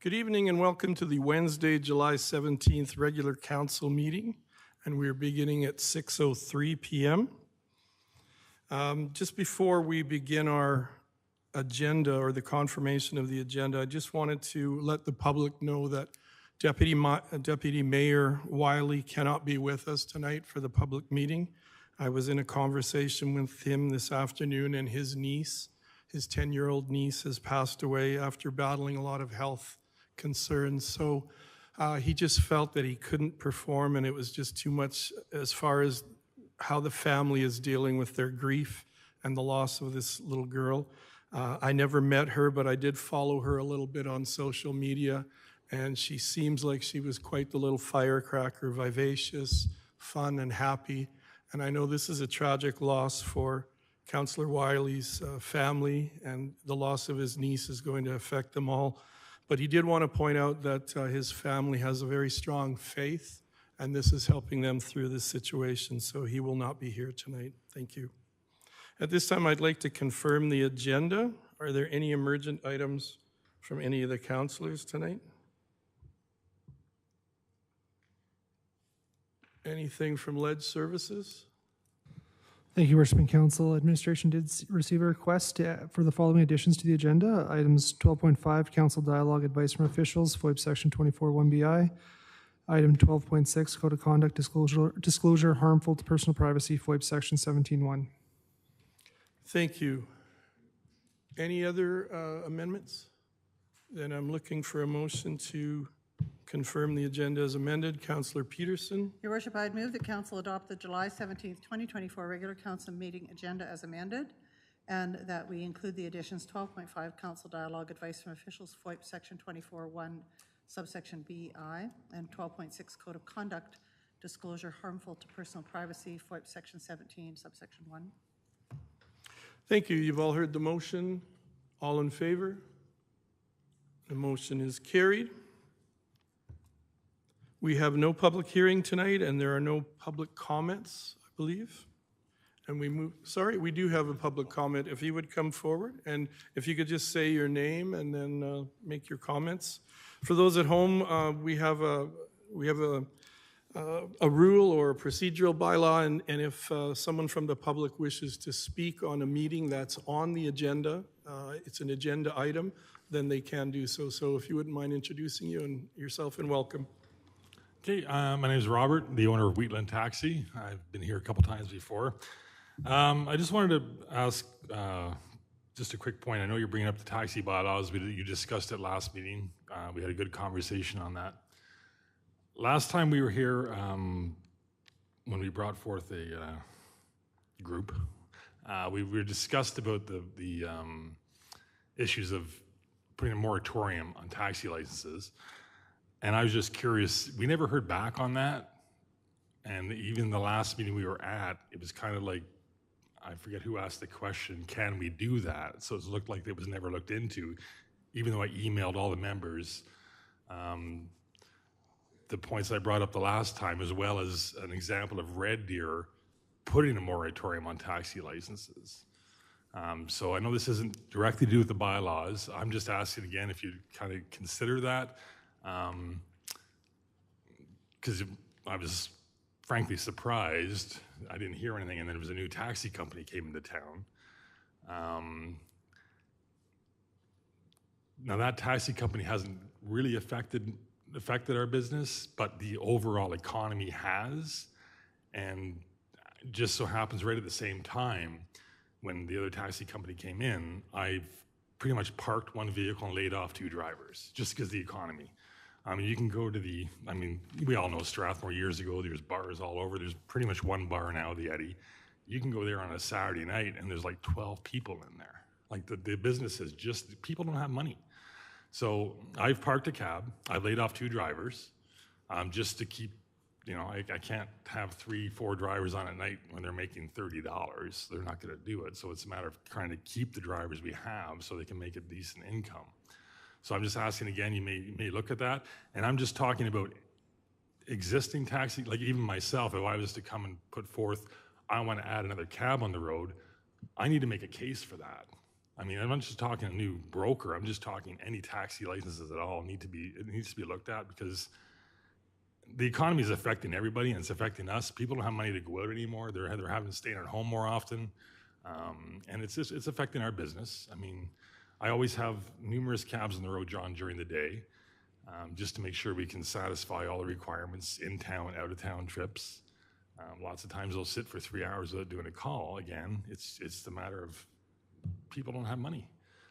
Good evening and welcome to the Wednesday, July 17th regular council meeting, and we're beginning at 6:03 p.m. Just before we begin our agenda or the confirmation of the agenda, I just wanted to let the public know that Deputy Mayor Wiley cannot be with us tonight for the public meeting. I was in a conversation with him this afternoon, and his niece, his 10-year-old niece, has passed away after battling a lot of health concerns. So he just felt that he couldn't perform, and it was just too much as far as how the family is dealing with their grief and the loss of this little girl. I never met her, but I did follow her a little bit on social media, and she seems like she was quite the little firecracker, vivacious, fun, and happy. And I know this is a tragic loss for Councillor Wiley's family, and the loss of his niece is going to affect them all. But he did want to point out that his family has a very strong faith, and this is helping them through this situation, so he will not be here tonight. Thank you. At this time, I'd like to confirm the agenda. Are there any emergent items from any of the councillors tonight? Anything from Ledge Services? Thank you, Worshiping Council. Administration did receive a request for the following additions to the agenda. Items 12.5, Council Dialogue Advice from Officials, FOIP Section 24(1)BI. Item 12.6, Code of Conduct Disclosure Harmful to Personal Privacy, FOIP Section 17(1). Thank you. Any other amendments? Then I'm looking for a motion to confirm the agenda as amended. Councillor Peterson. Your Worship, I'd move that Council adopt the July 17th, 2024 regular Council meeting agenda as amended, and that we include the additions 12.5 Council Dialogue Advice from Officials, FOIP Section 24(1), subsection BI, and 12.6 Code of Conduct Disclosure Harmful to Personal Privacy, FOIP Section 17, subsection 1. Thank you. You've all heard the motion. All in favor? The motion is carried. We have no public hearing tonight, and there are no public comments, I believe. And we do have a public comment. If you would come forward, and if you could just say your name and then make your comments. For those at home, we have a rule or a procedural bylaw, and if someone from the public wishes to speak on a meeting that's on the agenda, it's an agenda item, then they can do so. So if you wouldn't mind introducing you and yourself, and welcome. Okay, my name is Robert, the owner of Wheatland Taxi. I've been here a couple times before. I just wanted to ask just a quick point. I know you're bringing up the taxi bylaws. You discussed it last meeting. We had a good conversation on that. Last time we were here, when we brought forth a group, we discussed about the issues of putting a moratorium on taxi licenses. And I was just curious, we never heard back on that. And even the last meeting we were at, it was kind of like, I forget who asked the question, can we do that? So it looked like it was never looked into, even though I emailed all the members the points I brought up the last time, as well as an example of Red Deer putting a moratorium on taxi licenses. So I know this isn't directly to do with the bylaws. I'm just asking again if you'd kind of consider that. Because I was frankly surprised. I didn't hear anything, and then there was a new taxi company came into town. Now that taxi company hasn't really affected our business, but the overall economy has. And just so happens right at the same time, when the other taxi company came in, I've pretty much parked one vehicle and laid off two drivers, just because of the economy. I mean, you can go to we all know Strathmore years ago, there's bars all over. There's pretty much one bar now, the Eddy. You can go there on a Saturday night and there's like 12 people in there. Like the business is just, people don't have money. So I've parked a cab, I've laid off two drivers, just to keep, I can't have 3-4 drivers on at night when they're making $30. They're not gonna do it. So it's a matter of trying to keep the drivers we have so they can make a decent income. So I'm just asking again, you may look at that. And I'm just talking about existing taxi, like even myself, if I was to come and put forth, I want to add another cab on the road, I need to make a case for that. I mean, I'm not just talking a new broker. I'm just talking any taxi licenses at all needs to be looked at, because the economy is affecting everybody and it's affecting us. People don't have money to go out anymore. They're having to stay at home more often, and it's affecting our business. I mean, I always have numerous cabs on the road, John, during the day, just to make sure we can satisfy all the requirements, in town, out of town trips. Lots of times they'll sit for 3 hours without doing a call. Again, it's the matter of people don't have money.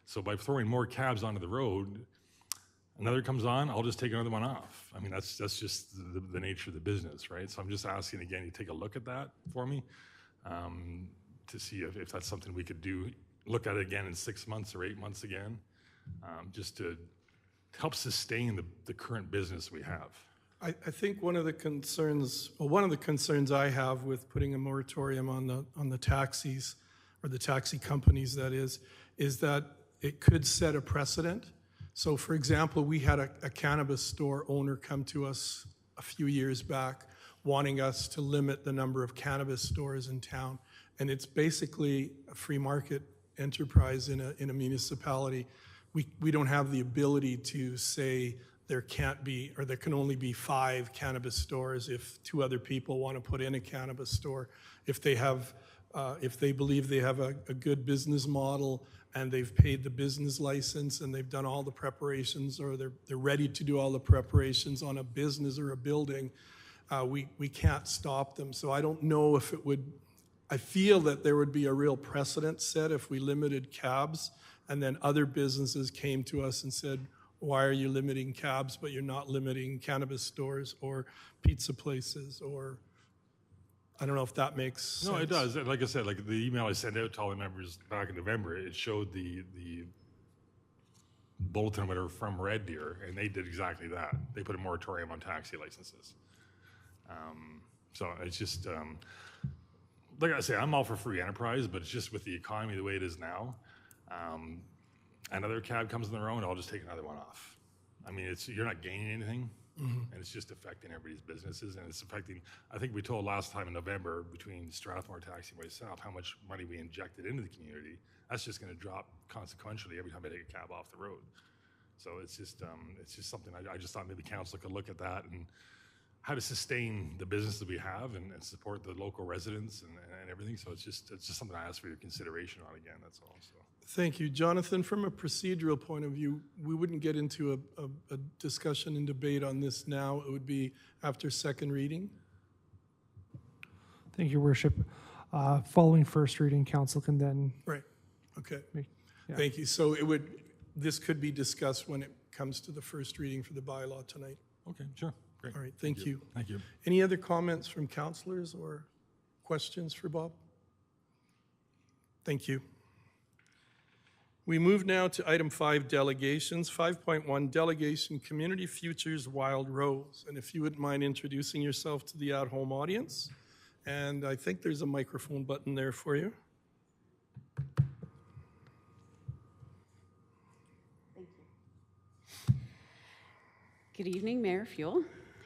So by throwing more cabs onto the road, another comes on, I'll just take another one off. I mean, that's just the nature of the business, right? So I'm just asking again, you take a look at that for me, to see if that's something we could do. Look at it again in 6 months or 8 months again, just to help sustain the current business we have. I think one of the concerns I have with putting a moratorium on the taxis, or the taxi companies that is that it could set a precedent. So for example, we had a cannabis store owner come to us a few years back wanting us to limit the number of cannabis stores in town. And it's basically a free market enterprise in a municipality. We don't have the ability to say there can't be, or there can only be 5 cannabis stores if 2 other people want to put in a cannabis store. If they believe they have a good business model and they've paid the business license and they've done all the preparations, or they're ready to do all the preparations on a business or a building, we can't stop them. So I don't know if it would, I feel that there would be a real precedent set if we limited cabs and then other businesses came to us and said, why are you limiting cabs but you're not limiting cannabis stores or pizza places? Or I don't know if that makes sense. No, it does. Like I said, like the email I sent out to all the members back in November, it showed the bulletin or whatever from Red Deer, and they did exactly that. They put a moratorium on taxi licenses. So it's just, like I say, I'm all for free enterprise, but it's just with the economy the way it is now. Another cab comes on their own, I'll just take another one off. I mean, you're not gaining anything. And it's just affecting everybody's businesses, and it's affecting, I think we told last time in November between Strathmore Taxi and myself how much money we injected into the community. That's just going to drop consequentially every time I take a cab off the road. So it's just something I just thought maybe council could look at that and how to sustain the business that we have and support the local residents and everything. So it's just something I ask for your consideration on again, that's all. So. Thank you. Jonathan, from a procedural point of view, we wouldn't get into a discussion and debate on this now. It would be after second reading. Thank you, Your Worship. Following first reading, council can then. Right. Okay. Yeah. Thank you. So this could be discussed when it comes to the first reading for the bylaw tonight. Okay, sure. Great. All right. Thank you. Thank you. Any other comments from councilors or questions for Bob? Thank you. We move now to item 5, delegations. 5.1, delegation, Community Futures Wild Rose. And if you wouldn't mind introducing yourself to the at-home audience. And I think there's a microphone button there for you. Thank you. Good evening, Mayor Fuel,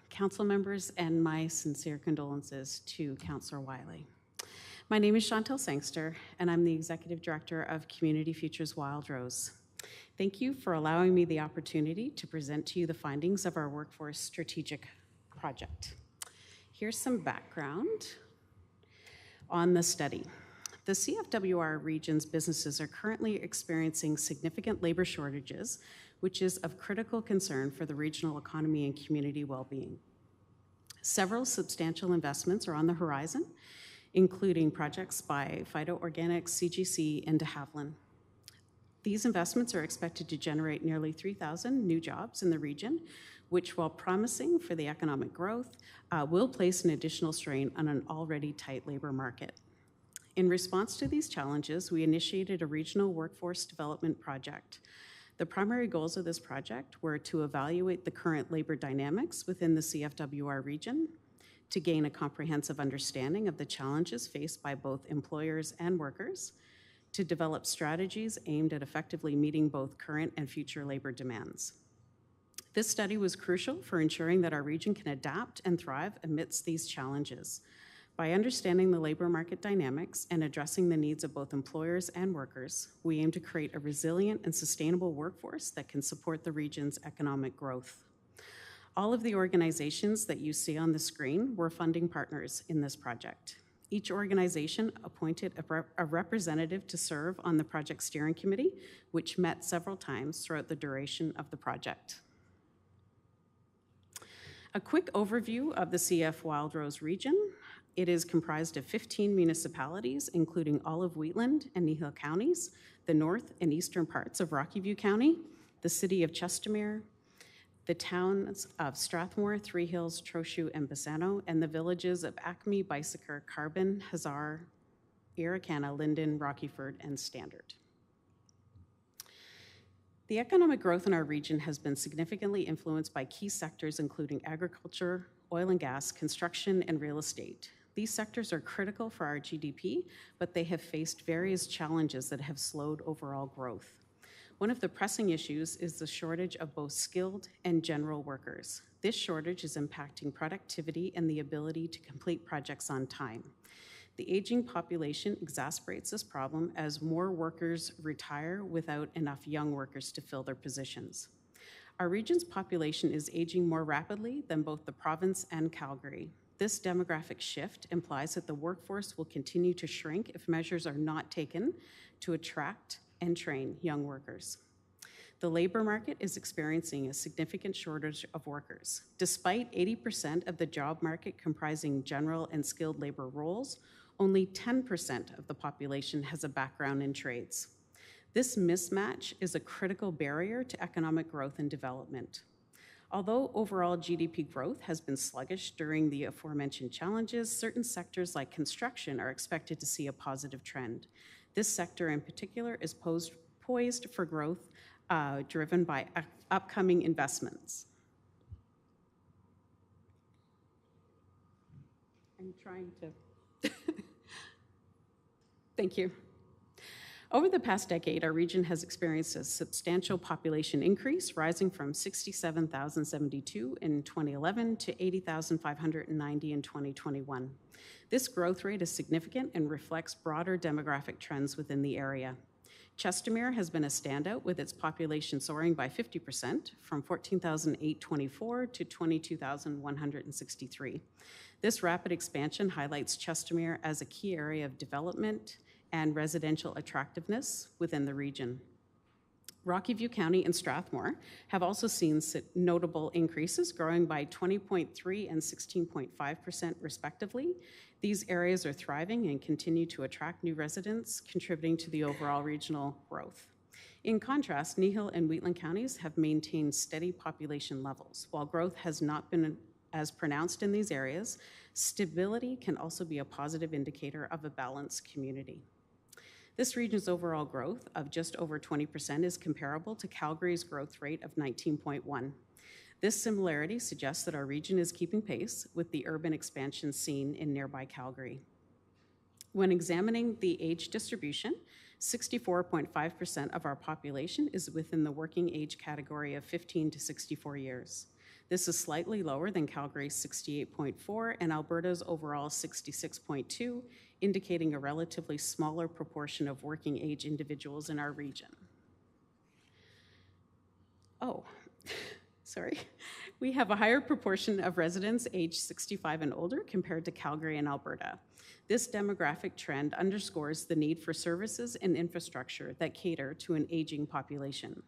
council members, and my sincere condolences to Councillor Wiley. My name is Chantel Sangster, and I'm the Executive Director of Community Futures Wild Rose. Thank you for allowing me the opportunity to present to you the findings of our Workforce Strategic Project. Here's some background on the study. The CFWR region's businesses are currently experiencing significant labor shortages, which is of critical concern for the regional economy and community well-being. Several substantial investments are on the horizon, including projects by Phyto Organics, CGC, and de Havilland. These investments are expected to generate nearly 3,000 new jobs in the region, which, while promising for the economic growth, will place an additional strain on an already tight labor market. In response to these challenges, we initiated a regional workforce development project. The primary goals of this project were to evaluate the current labor dynamics within the CFWR region, to gain a comprehensive understanding of the challenges faced by both employers and workers, to develop strategies aimed at effectively meeting both current and future labor demands. This study was crucial for ensuring that our region can adapt and thrive amidst these challenges. By understanding the labor market dynamics and addressing the needs of both employers and workers, we aim to create a resilient and sustainable workforce that can support the region's economic growth. All of the organizations that you see on the screen were funding partners in this project. Each organization appointed a representative to serve on the project steering committee, which met several times throughout the duration of the project. A quick overview of the CF Wildrose region. It is comprised of 15 municipalities, including all of Wheatland and Nihil counties, the north and eastern parts of Rocky View County, the city of Chestermere, the towns of Strathmore, Three Hills, Trochu, and Bassano, and the villages of Acme, Bicycle, Carbon, Hazar, Irricana, Linden, Rockyford, and Standard. The economic growth in our region has been significantly influenced by key sectors including agriculture, oil and gas, construction, and real estate. These sectors are critical for our GDP, but they have faced various challenges that have slowed overall growth. One of the pressing issues is the shortage of both skilled and general workers. This shortage is impacting productivity and the ability to complete projects on time. The aging population exacerbates this problem as more workers retire without enough young workers to fill their positions. Our region's population is aging more rapidly than both the province and Calgary. This demographic shift implies that the workforce will continue to shrink if measures are not taken to attract and train young workers. The labor market is experiencing a significant shortage of workers. Despite 80% of the job market comprising general and skilled labor roles, only 10% of the population has a background in trades. This mismatch is a critical barrier to economic growth and development. Although overall GDP growth has been sluggish during the aforementioned challenges, certain sectors like construction are expected to see a positive trend. This sector in particular is poised for growth driven by upcoming investments. I'm trying to. Thank you. Over the past decade, our region has experienced a substantial population increase, rising from 67,072 in 2011 to 80,590 in 2021. This growth rate is significant and reflects broader demographic trends within the area. Chestermere has been a standout with its population soaring by 50% from 14,824 to 22,163. This rapid expansion highlights Chestermere as a key area of development and residential attractiveness within the region. Rocky View County and Strathmore have also seen notable increases, growing by 20.3% and 16.5% respectively. These areas are thriving and continue to attract new residents, contributing to the overall regional growth. In contrast, Nihil and Wheatland counties have maintained steady population levels. While growth has not been as pronounced in these areas, stability can also be a positive indicator of a balanced community. This region's overall growth of just over 20% is comparable to Calgary's growth rate of 19.1%. This similarity suggests that our region is keeping pace with the urban expansion seen in nearby Calgary. When examining the age distribution, 64.5% of our population is within the working age category of 15 to 64 years. This is slightly lower than Calgary's 68.4 and Alberta's overall 66.2, indicating a relatively smaller proportion of working age individuals in our region. Oh, sorry. We have a higher proportion of residents aged 65 and older compared to Calgary and Alberta. This demographic trend underscores the need for services and infrastructure that cater to an aging population.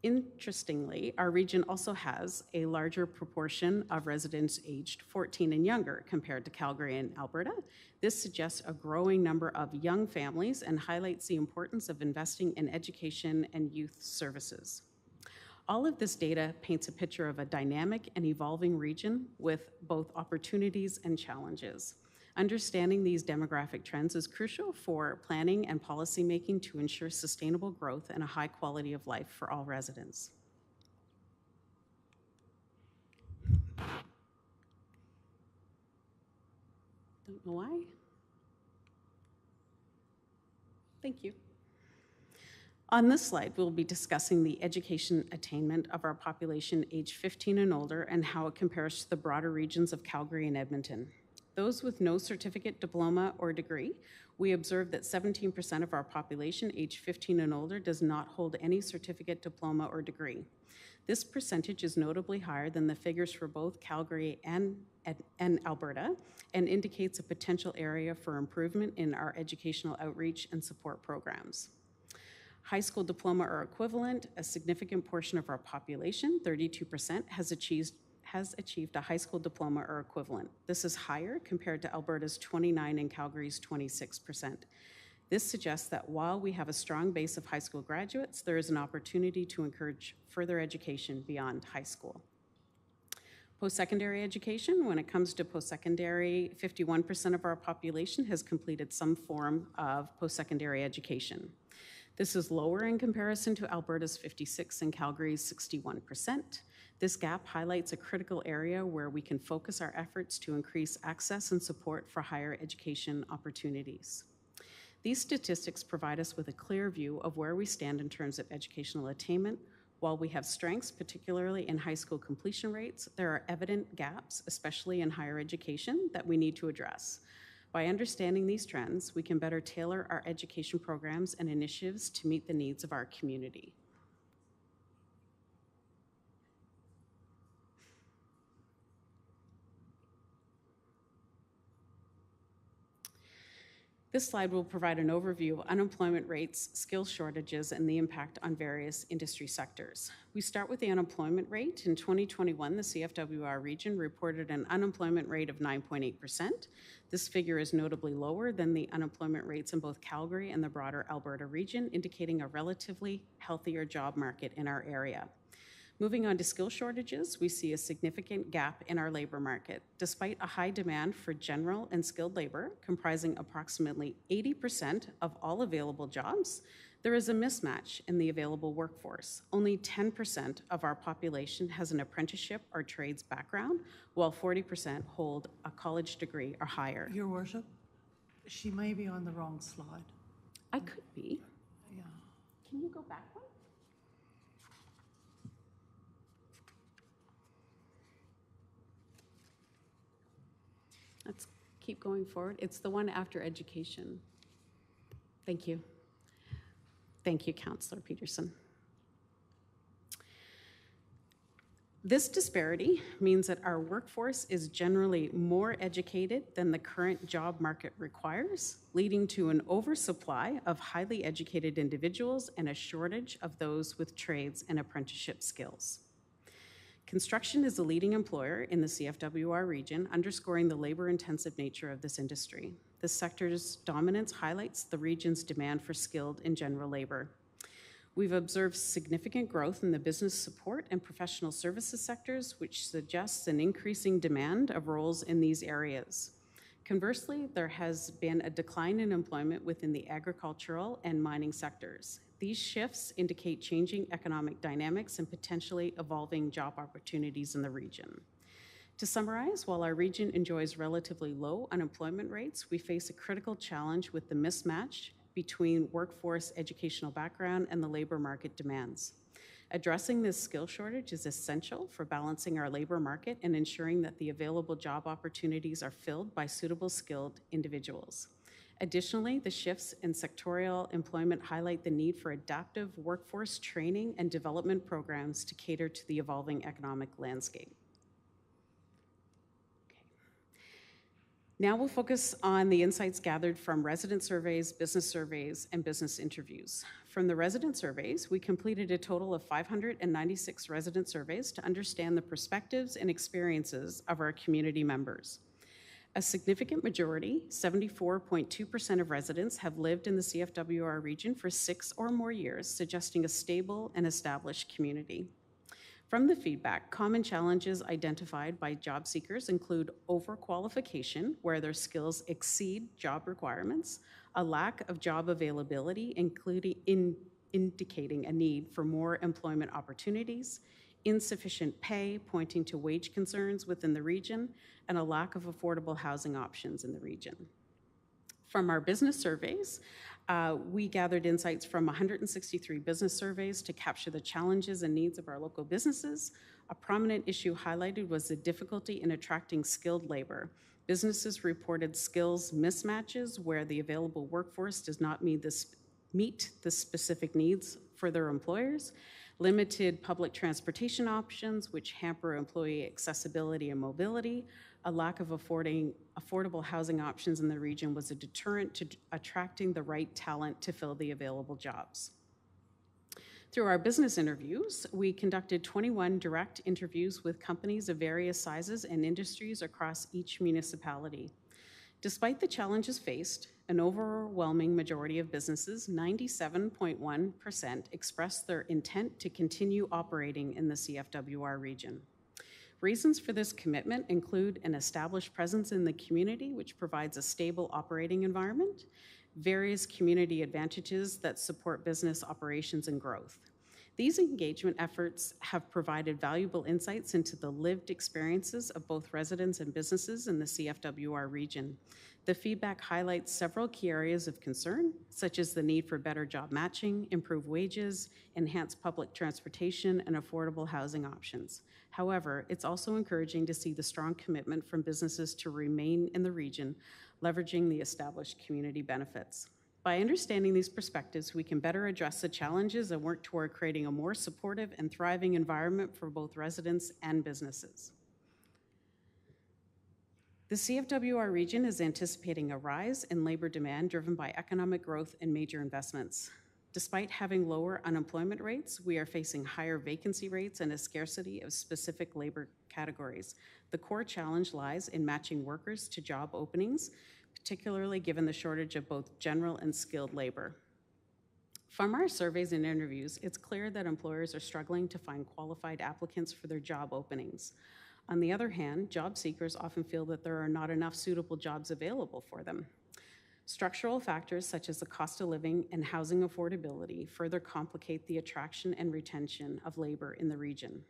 Interestingly, our region also has a larger proportion of residents aged 14 and younger compared to Calgary and Alberta. This suggests a growing number of young families and highlights the importance of investing in education and youth services. All of this data paints a picture of a dynamic and evolving region with both opportunities and challenges. Understanding these demographic trends is crucial for planning and policymaking to ensure sustainable growth and a high quality of life for all residents. Don't know why. Thank you. On this slide, we'll be discussing the education attainment of our population aged 15 and older and how it compares to the broader regions of Calgary and Edmonton. Those with no certificate, diploma, or degree, we observe that 17% of our population aged 15 and older does not hold any certificate, diploma, or degree. This percentage is notably higher than the figures for both Calgary and Alberta, and indicates a potential area for improvement in our educational outreach and support programs. High school diploma or equivalent, a significant portion of our population, 32%, has achieved a high school diploma or equivalent. This is higher compared to Alberta's 29% and Calgary's 26%. This suggests that while we have a strong base of high school graduates, there is an opportunity to encourage further education beyond high school. Post-secondary education, when it comes to post-secondary, 51% of our population has completed some form of post-secondary education. This is lower in comparison to Alberta's 56% and Calgary's 61%. This gap highlights a critical area where we can focus our efforts to increase access and support for higher education opportunities. These statistics provide us with a clear view of where we stand in terms of educational attainment. While we have strengths, particularly in high school completion rates, there are evident gaps, especially in higher education, that we need to address. By understanding these trends, we can better tailor our education programs and initiatives to meet the needs of our community. This slide will provide an overview of unemployment rates, skill shortages, and the impact on various industry sectors. We start with the unemployment rate. In 2021, the CFWR region reported an unemployment rate of 9.8%. This figure is notably lower than the unemployment rates in both Calgary and the broader Alberta region, indicating a relatively healthier job market in our area. Moving on to skill shortages, we see a significant gap in our labor market. Despite a high demand for general and skilled labor, comprising approximately 80% of all available jobs, there is a mismatch in the available workforce. Only 10% of our population has an apprenticeship or trades background, while 40% hold a college degree or higher. Your Worship, she may be on the wrong slide. I could be. Yeah. Can you go back one? Let's keep going forward. It's the one after education. Thank you. Thank you, Councillor Peterson. This disparity means that our workforce is generally more educated than the current job market requires, leading to an oversupply of highly educated individuals and a shortage of those with trades and apprenticeship skills. Construction is a leading employer in the CFWR region, underscoring the labor-intensive nature of this industry. This sector's dominance highlights the region's demand for skilled and general labor. We've observed significant growth in the business support and professional services sectors, which suggests an increasing demand of roles in these areas. Conversely, there has been a decline in employment within the agricultural and mining sectors. These shifts indicate changing economic dynamics and potentially evolving job opportunities in the region. To summarize, while our region enjoys relatively low unemployment rates, we face a critical challenge with the mismatch between workforce educational background and the labor market demands. Addressing this skill shortage is essential for balancing our labor market and ensuring that the available job opportunities are filled by suitable skilled individuals. Additionally, the shifts in sectorial employment highlight the need for adaptive workforce training and development programs to cater to the evolving economic landscape. Now we'll focus on the insights gathered from resident surveys, business surveys, and business interviews. From the resident surveys, we completed a total of 596 resident surveys to understand the perspectives and experiences of our community members. A significant majority, 74.2% of residents, have lived in the CFWR region for 6 or more years, suggesting a stable and established community. From the feedback, common challenges identified by job seekers include overqualification, where their skills exceed job requirements, a lack of job availability, indicating a need for more employment opportunities, insufficient pay, pointing to wage concerns within the region, and a lack of affordable housing options in the region. From our business surveys, we gathered insights from 163 business surveys to capture the challenges and needs of our local businesses. A prominent issue highlighted was the difficulty in attracting skilled labor. Businesses reported skills mismatches where the available workforce does not meet the specific needs for their employers, limited public transportation options which hamper employee accessibility and mobility. A lack of affordable housing options in the region was a deterrent to attracting the right talent to fill the available jobs. Through our business interviews, we conducted 21 direct interviews with companies of various sizes and industries across each municipality. Despite the challenges faced, an overwhelming majority of businesses, 97.1%, expressed their intent to continue operating in the CFWR region. Reasons for this commitment include an established presence in the community, which provides a stable operating environment, various community advantages that support business operations and growth. These engagement efforts have provided valuable insights into the lived experiences of both residents and businesses in the CFWR region. The feedback highlights several key areas of concern, such as the need for better job matching, improved wages, enhanced public transportation, and affordable housing options. However, it's also encouraging to see the strong commitment from businesses to remain in the region, leveraging the established community benefits. By understanding these perspectives, we can better address the challenges and work toward creating a more supportive and thriving environment for both residents and businesses. The CFWR region is anticipating a rise in labor demand driven by economic growth and major investments. Despite having lower unemployment rates, we are facing higher vacancy rates and a scarcity of specific labor categories. The core challenge lies in matching workers to job openings, particularly given the shortage of both general and skilled labor. From our surveys and interviews, it's clear that employers are struggling to find qualified applicants for their job openings. On the other hand, job seekers often feel that there are not enough suitable jobs available for them. Structural factors such as the cost of living and housing affordability further complicate the attraction and retention of labor in the region.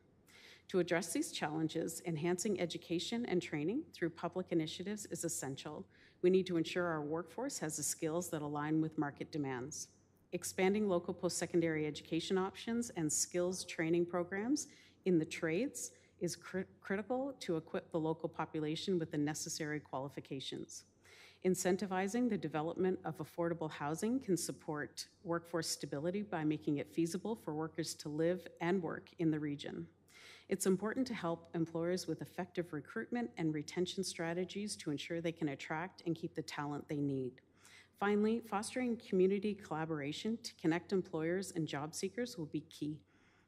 To address these challenges, enhancing education and training through public initiatives is essential. We need to ensure our workforce has the skills that align with market demands. Expanding local post-secondary education options and skills training programs in the trades is critical to equip the local population with the necessary qualifications. Incentivizing the development of affordable housing can support workforce stability by making it feasible for workers to live and work in the region. It's important to help employers with effective recruitment and retention strategies to ensure they can attract and keep the talent they need. Finally, fostering community collaboration to connect employers and job seekers will be key.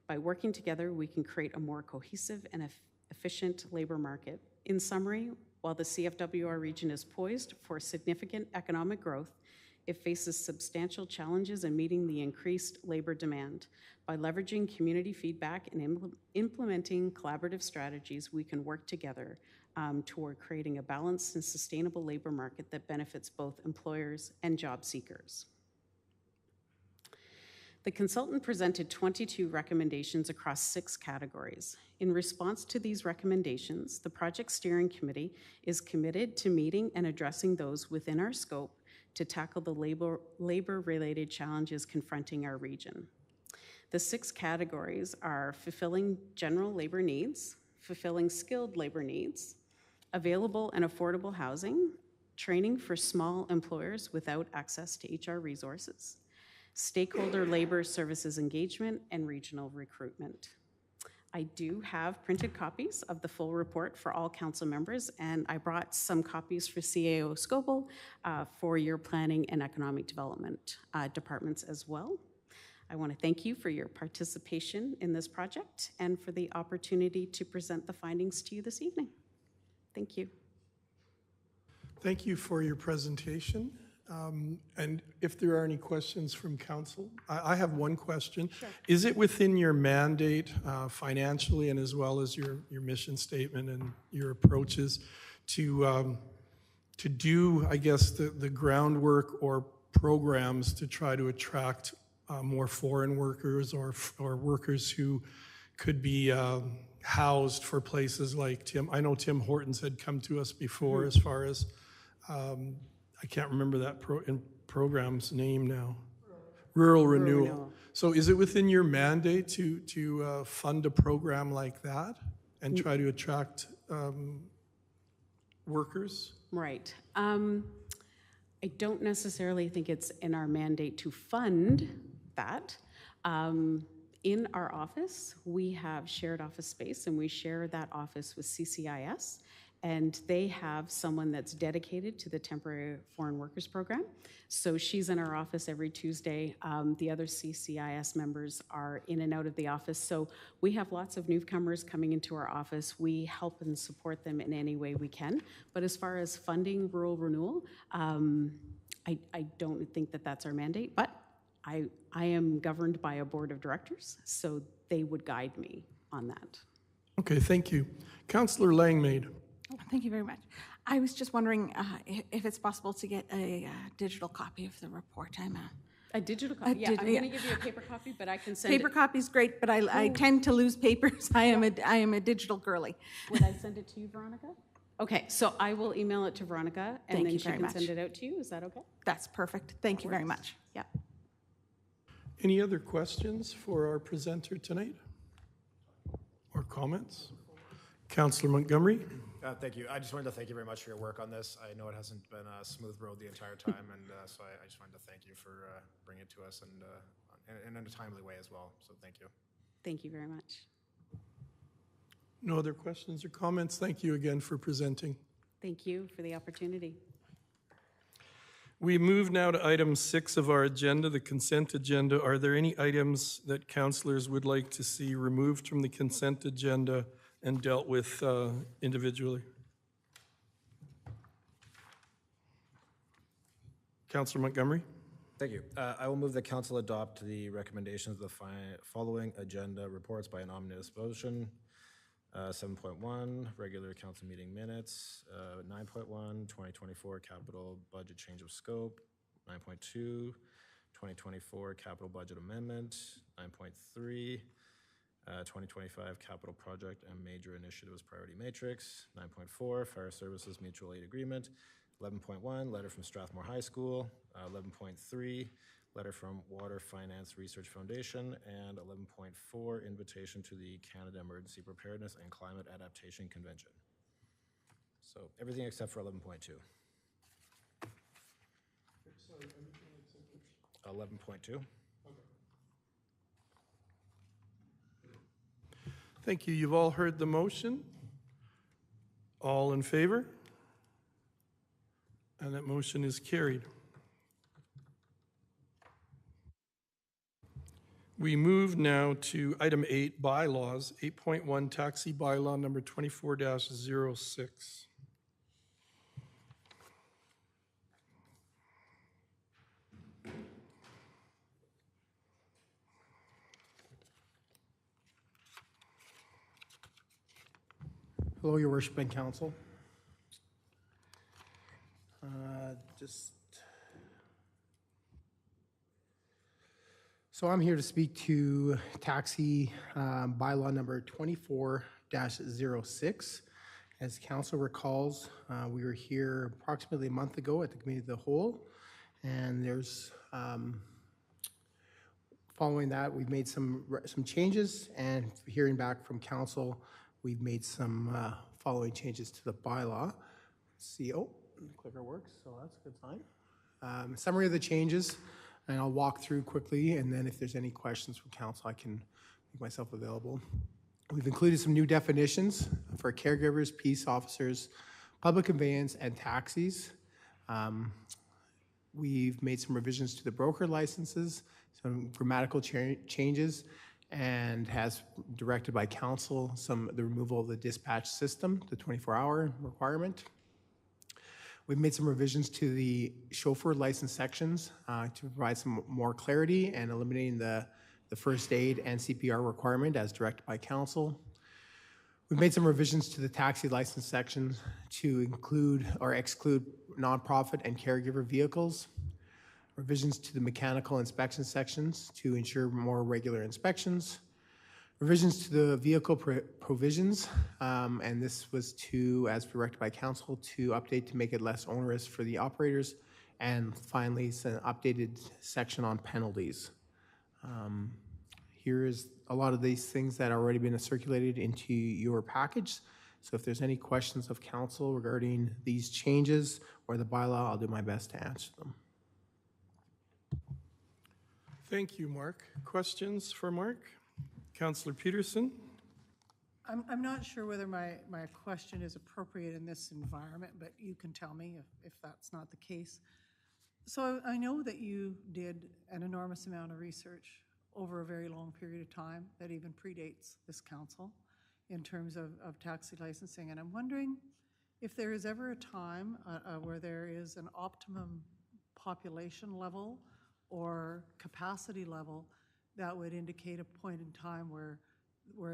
By working together, we can create a more cohesive and efficient labor market. In summary, while the CFWR region is poised for significant economic growth, it faces substantial challenges in meeting the increased labor demand. By leveraging community feedback and implementing collaborative strategies, we can work together toward creating a balanced and sustainable labor market that benefits both employers and job seekers. The consultant presented 22 recommendations across 6 categories. In response to these recommendations, the Project Steering Committee is committed to meeting and addressing those within our scope to tackle the labor-related challenges confronting our region. The 6 categories are fulfilling general labor needs, fulfilling skilled labor needs, available and affordable housing, training for small employers without access to HR resources, stakeholder labor services engagement, and regional recruitment. I do have printed copies of the full report for all council members, and I brought some copies for CAO Scoble for your planning and economic development departments as well. I want to thank you for your participation in this project and for the opportunity to present the findings to you this evening. Thank you. Thank you for your presentation. And if there are any questions from council, I have one question. Sure. Is it within your mandate financially and as well as your mission statement and your approaches to do, I guess, the groundwork or programs to try to attract more foreign workers or workers who could be housed for places like I know Tim Hortons had come to us before as far as I can't remember that program's name now. Rural Renewal. So is it within your mandate to fund a program like that and try to attract workers? Right. I don't necessarily think it's in our mandate to fund that. In our office, we have shared office space, and we share that office with CCIS, and they have someone that's dedicated to the Temporary Foreign Workers Program. So she's in our office every Tuesday. The other CCIS members are in and out of the office. So we have lots of newcomers coming into our office. We help and support them in any way we can. But as far as funding rural renewal, I don't think that that's our mandate, but I am governed by a board of directors, so they would guide me on that. Okay, thank you. Councillor Langmaid. Thank you very much. I was just wondering if it's possible to get a digital copy of the report. I'm A digital copy? Yeah, I'm going to give you a paper copy, but I can send paper it. copy's great, but I tend to lose papers. I am a digital girly. Would I send it to you, Veronica? Okay, so I will email it to Veronica, and Thank then you she very can much. send it out to you. Is that okay? That's perfect. Thank you very much. Yeah. Any other questions for our presenter tonight? Or comments? Councillor Montgomery? Thank you. I just wanted to thank you very much for your work on this. I know it hasn't been a smooth road the entire time, and so I just wanted to thank you for bringing it to us and in a timely way as well. So thank you. Thank you very much. No other questions or comments? Thank you again for presenting. Thank you for the opportunity. We move now to item 6 of our agenda, the consent agenda. Are there any items that councillors would like to see removed from the consent agenda and dealt with individually? Councillor Montgomery? Thank you. I will move that council adopt the recommendations of the following agenda reports by an omnibus motion. 7.1, regular council meeting minutes. 9.1, 2024 capital budget change of scope. 9.2, 2024 capital budget amendment. 9.3, 2025 capital project and major initiatives priority matrix. 9.4, fire services mutual aid agreement. 11.1, letter from Strathmore High School. 11.3, letter from Water Finance Research Foundation. And 11.4, invitation to the Canada Emergency Preparedness and Climate Adaptation Convention. So everything except for 11.2. 11.2. Thank you. You've all heard the motion. All in favor? And that motion is carried. We move now to item 8, bylaws, 8.1, taxi bylaw number 24-06. Hello, Your Worship and Council. So I'm here to speak to taxi bylaw number 24-06. As council recalls, we were here approximately a month ago at the Committee of the Whole, and there's following that, we've made some changes, and hearing back from council, we've made some following changes to the bylaw. Let's see, the clicker works, so that's a good sign. Summary of the changes, and I'll walk through quickly, and then if there's any questions from council, I can make myself available. We've included some new definitions for caregivers, peace officers, public conveyance, and taxis. We've made some revisions to the broker licenses, some grammatical changes, and has directed by council the removal of the dispatch system, the 24-hour requirement. We've made some revisions to the chauffeur license sections to provide some more clarity and eliminating the first aid and CPR requirement as directed by council. We've made some revisions to the taxi license sections to include or exclude nonprofit and caregiver vehicles. Revisions to the mechanical inspection sections to ensure more regular inspections. Revisions to the vehicle provisions, and this was as directed by council, to update to make it less onerous for the operators. And finally, it's an updated section on penalties. Here is a lot of these things that have already been circulated into your package. So if there's any questions of council regarding these changes or the bylaw, I'll do my best to answer them. Thank you, Mark. Questions for Mark? Councillor Peterson? I'm not sure whether my question is appropriate in this environment, but you can tell me if that's not the case. So I know that you did an enormous amount of research over a very long period of time that even predates this council in terms of taxi licensing. And I'm wondering if there is ever a time where there is an optimum population level or capacity level that would indicate a point in time where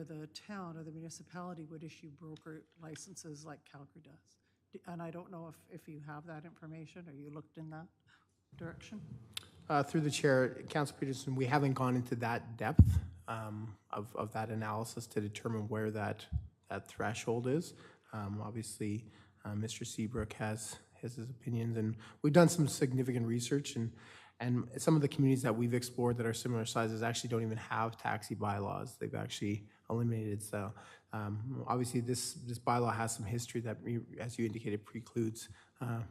the town or the municipality would issue broker licenses like Calgary does. And I don't know if you have that information or you looked in that direction. Through the chair, Councilor Peterson, we haven't gone into that depth of that analysis to determine where that threshold is. Obviously, Mr. Seabrook has his opinions, and we've done some significant research, and some of the communities that we've explored that are similar sizes actually don't even have taxi bylaws. They've actually eliminated. So obviously this bylaw has some history that, as you indicated, precludes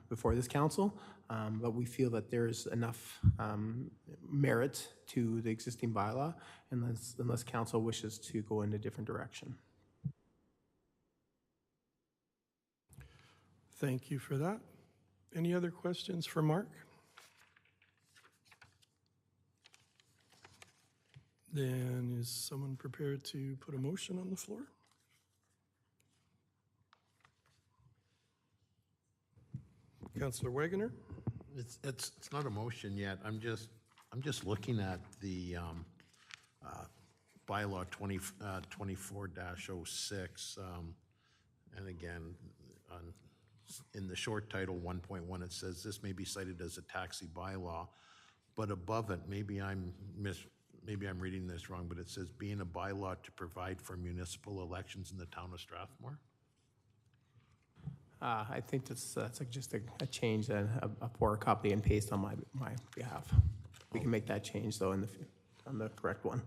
before this council, but we feel that there's enough merit to the existing bylaw unless council wishes to go in a different direction. Thank you for that. Any other questions for Mark? Then is someone prepared to put a motion on the floor? Councillor Wagoner? It's not a motion yet. I'm just looking at the bylaw 24-06, and again, in the short title 1.1, it says this may be cited as a taxi bylaw, but above it, maybe I'm reading this wrong, but it says being a bylaw to provide for municipal elections in the town of Strathmore. I think that's just a change, a poor copy and paste on my behalf. We can make that change though on the correct one.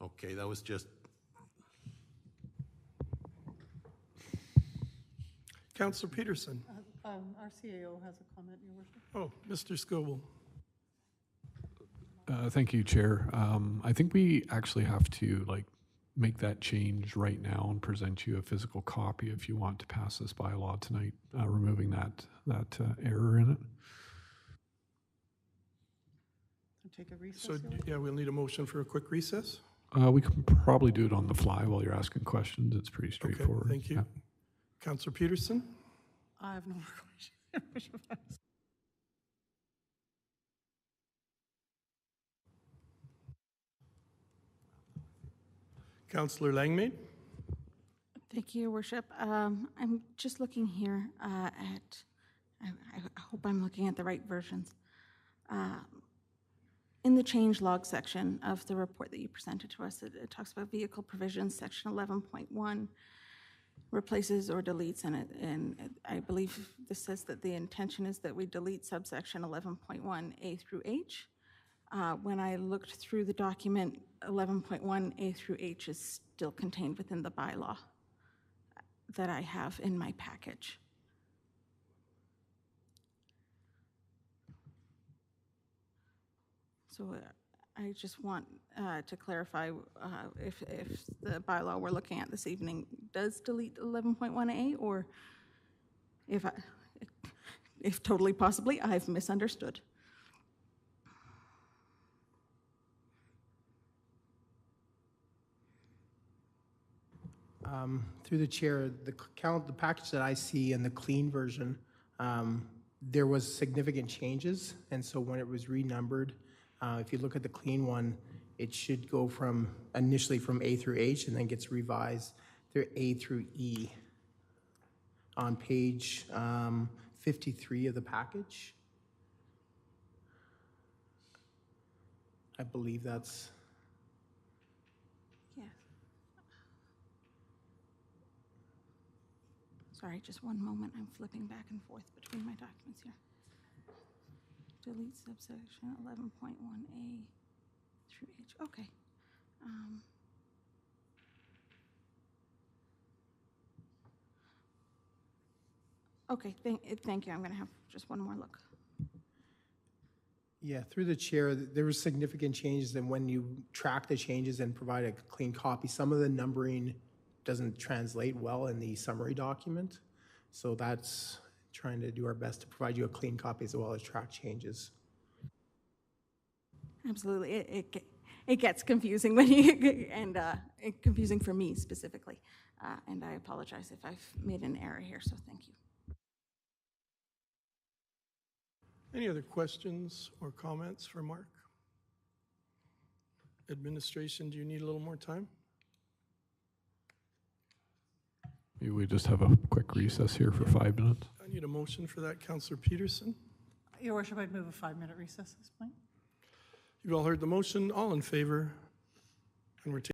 Okay, that was just. Councillor Peterson? Our CAO has a comment, Your Worship. Oh, Mr. Scobell. Thank you, Chair. I think we actually have to make that change right now and present you a physical copy if you want to pass this bylaw tonight, removing that error in it. Take a recess. So, yeah, we'll need a motion for a quick recess. We can probably do it on the fly while you're asking questions. It's pretty straightforward. Okay, thank you. Yeah. Councillor Peterson? I have no more questions. Councillor Langmaid? Thank you, Your Worship. I'm just looking here at, I hope I'm looking at the right versions. In the change log section of the report that you presented to us, it talks about vehicle provisions, section 11.1, replaces or deletes in it. And I believe this says that the intention is that we delete subsection 11.1 A through H. When I looked through the document, 11.1 A through H is still contained within the bylaw that I have in my package. So I just want to clarify if the bylaw we're looking at this evening does delete 11.1A, or if totally possibly I've misunderstood. Through the chair, the package that I see in the clean version, there was significant changes, and so when it was renumbered, if you look at the clean one, it should go initially from A through H and then gets revised through A through E on page 53 of the package. I believe that's. Yeah. Sorry, just one moment. I'm flipping back and forth between my documents here. Delete subsection 11.1A through H. Okay. Okay, thank you. I'm going to have just one more look. Yeah, through the chair, there were significant changes, and when you track the changes and provide a clean copy, some of the numbering doesn't translate well in the summary document. So that's trying to do our best to provide you a clean copy as well as track changes. Absolutely. It gets confusing when you, and confusing for me specifically. And I apologize if I've made an error here, so thank you. Any other questions or comments for Mark? Administration, do you need a little more time? Maybe we just have a quick recess here for 5 minutes. I need a motion for that. Councillor Peterson. Your worship, I'd move a 5-minute recess at this point. You've all heard the motion. All in favor? And we're taking